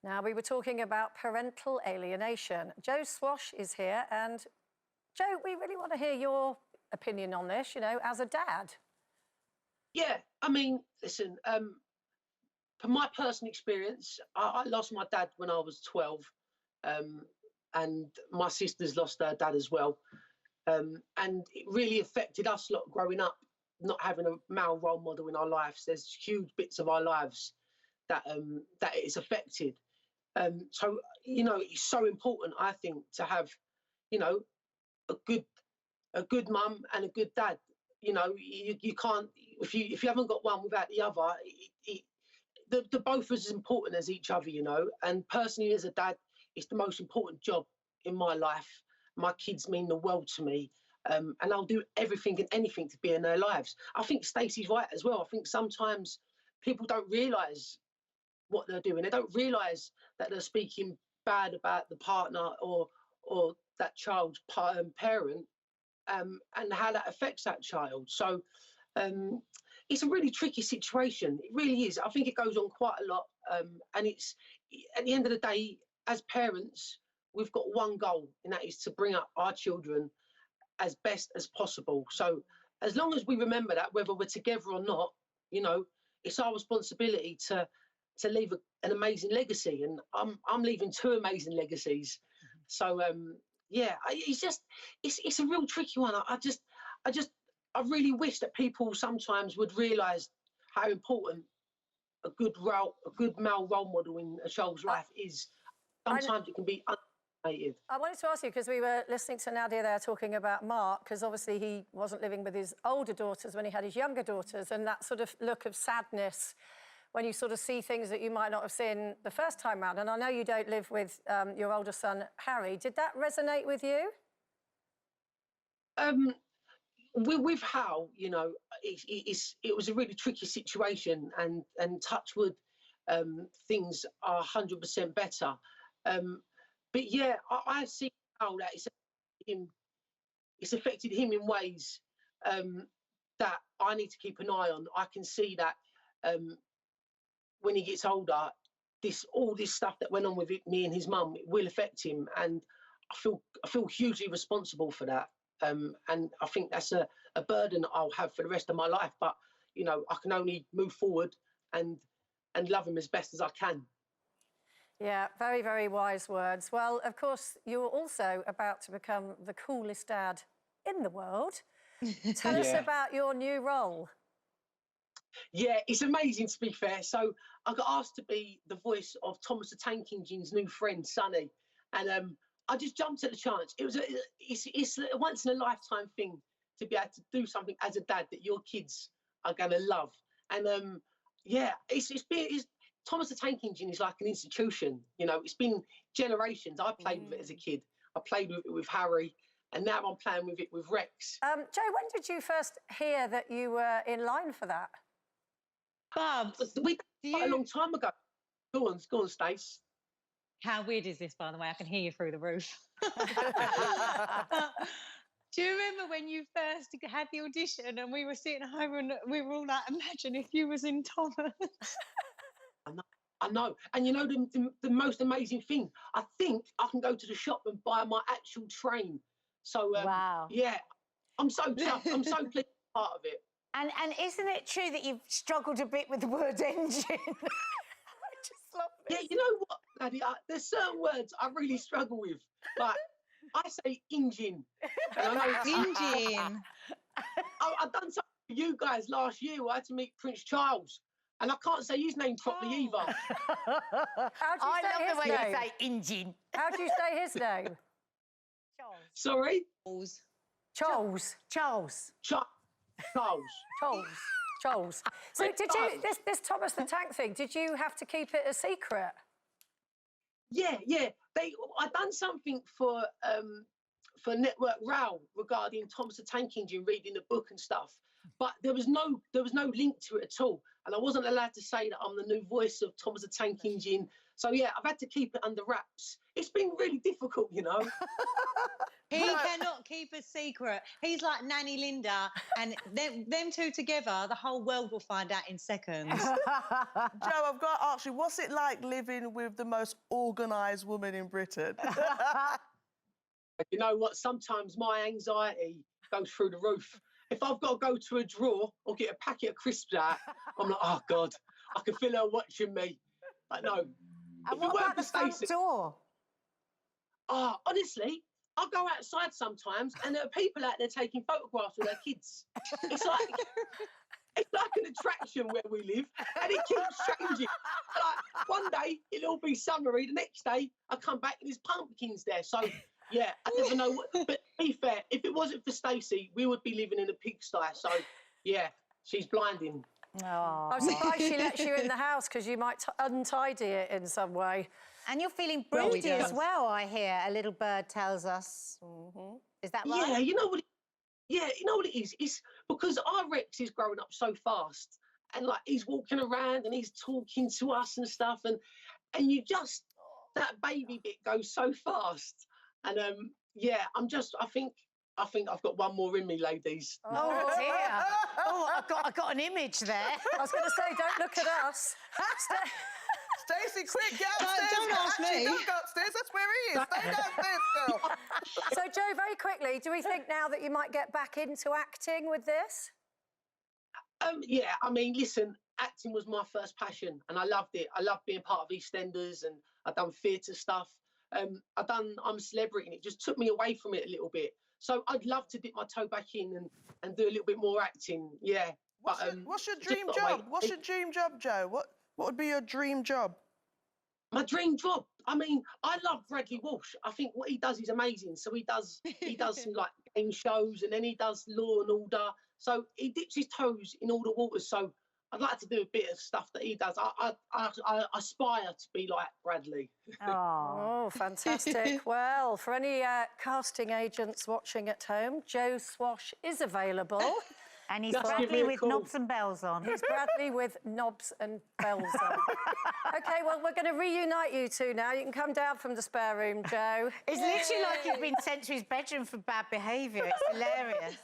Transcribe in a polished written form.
Now, we were talking about parental alienation. Joe Swash is here, and Joe, we really want to hear your opinion on this, you know, as a dad. Yeah, I mean, listen, from my personal experience, I lost my dad when I was 12, and my sister's lost her dad as well. And it really affected us lot growing up, not having a male role model in our lives. There's huge bits of our lives that that it's affected. So, you know, it's so important, I think, to have, you know, a good mum and a good dad. You know, you can't, if you haven't got one without the other, the both are as important as each other, you know. And personally, as a dad, it's the most important job in my life. My kids mean the world to me, and I'll do everything and anything to be in their lives. I think Stacey's right as well. I think sometimes people don't realise what they're doing. They don't realise that they're speaking bad about the partner or that child's parent, and how that affects that child. So it's a really tricky situation. It really is. I think it goes on quite a lot, and it's, at the end of the day, as parents, we've got one goal, and that is to bring up our children as best as possible. So as long as we remember that, whether we're together or not, you know, it's our responsibility to leave an amazing legacy, and I'm leaving 2 amazing legacies. So yeah, it's a real tricky one. I really wish that people sometimes would realise how important a good male role model in a child's life is. Sometimes it can be underrated. I wanted to ask you, because we were listening to Nadia there talking about Mark, because obviously he wasn't living with his older daughters when he had his younger daughters, and that sort of look of sadness when you sort of see things that you might not have seen the first time round. And I know you don't live with your older son, Harry. Did that resonate with you? With Hal, you know, it was a really tricky situation, and touch wood, things are 100% better. But yeah, I see how that it's affected him in ways that I need to keep an eye on. I can see that when he gets older, all this stuff that went on with me and his mum, it will affect him, and I feel hugely responsible for that. And I think that's a burden I'll have for the rest of my life. But you know, I can only move forward and love him as best as I can. Yeah, very, very wise words. Well, of course, you're also about to become the coolest dad in the world. Tell us about your new role. Yeah, it's amazing, to be fair. So I got asked to be the voice of Thomas the Tank Engine's new friend, Sonny, and I just jumped at the chance. It's a once in a lifetime thing to be able to do something as a dad that your kids are gonna love. And yeah, Thomas the Tank Engine is like an institution. You know, it's been generations. I played with it as a kid. I played with it with Harry, and now I'm playing with it with Rex. Joe, when did you first hear that you were in line for that? We quite a long time ago. Go on, Stace. How weird is this, by the way? I can hear you through the roof. Do you remember when you first had the audition and we were sitting home and we were all like, imagine if you was in Thomas? I know. And you know the most amazing thing? I think I can go to the shop and buy my actual train. So, wow. Yeah, I'm so chuffed. I'm so pleased to be part of it. And isn't it true that you've struggled a bit with the word engine? I just love this. Yeah, you know what, Laddie? There's certain words I really struggle with. Like, I say engine. And I know Engine. I've done something for you guys last year where I had to meet Prince Charles. And I can't say his name properly either. I love the way you say engine. How do you say his name? Charles. Sorry? Charles. Charles. Charles. So did you, this Thomas the Tank thing, did you have to keep it a secret? Yeah. I done something for Network Rail regarding Thomas the Tank Engine, reading the book and stuff. But there was no link to it at all. And I wasn't allowed to say that I'm the new voice of Thomas the Tank Engine. So yeah, I've had to keep it under wraps. It's been really difficult, you know. He cannot keep a secret. He's like Nanny Linda, and them two together, the whole world will find out in seconds. Joe, I've got to ask you, what's it like living with the most organised woman in Britain? You know what? Sometimes my anxiety goes through the roof. If I've got to go to a drawer or get a packet of crisps out, I'm like, oh, God, I can feel her watching me. But no. And what about the front door? Oh, honestly, I go outside sometimes and there are people out there taking photographs with their kids. It's like an attraction where we live, and it keeps changing. Like, one day it'll all be summery, the next day I come back and there's pumpkins there. So, yeah, I never know. But to be fair, if it wasn't for Stacey, we would be living in a pigsty. So, yeah, she's blinding. Oh. I'm surprised she lets you in the house because you might untidy it in some way. And you're feeling Well, broody he as does. well, I hear. A little bird tells us. Is that right? Yeah, you know what it is? It's because our Rex is growing up so fast, and like he's walking around and he's talking to us and stuff, and you just, that baby bit goes so fast. And yeah, I think I've got one more in me, ladies. Oh dear. Oh, I got an image there. I was going to say, don't look at us. Stacey, quick, get upstairs. Don't ask me. Actually, don't go upstairs. That's where he is. Stay downstairs, girl. So, Joe, very quickly, do we think now that you might get back into acting with this? Yeah, I mean, listen, acting was my first passion, and I loved it. I loved being part of EastEnders, and I've done theatre stuff. I'm a Celebrity, and it just took me away from it a little bit. So I'd love to dip my toe back in and do a little bit more acting. Yeah. What's your dream job? What's your dream job, Joe? What would be your dream job? My dream job. I mean, I love Bradley Walsh. I think what he does is amazing. So he does some like game shows, and then he does Law and Order. So he dips his toes in all the waters. So I'd like to do a bit of stuff that he does. I aspire to be like Bradley. Oh, fantastic. Well, for any casting agents watching at home, Joe Swash is available. And he's Just give me Bradley a with call. knobs and bells on. He's Bradley with knobs and bells on. OK, well, we're going to reunite you two now. You can come down from the spare room, Joe. It's literally like he's been sent to his bedroom for bad behaviour. It's hilarious.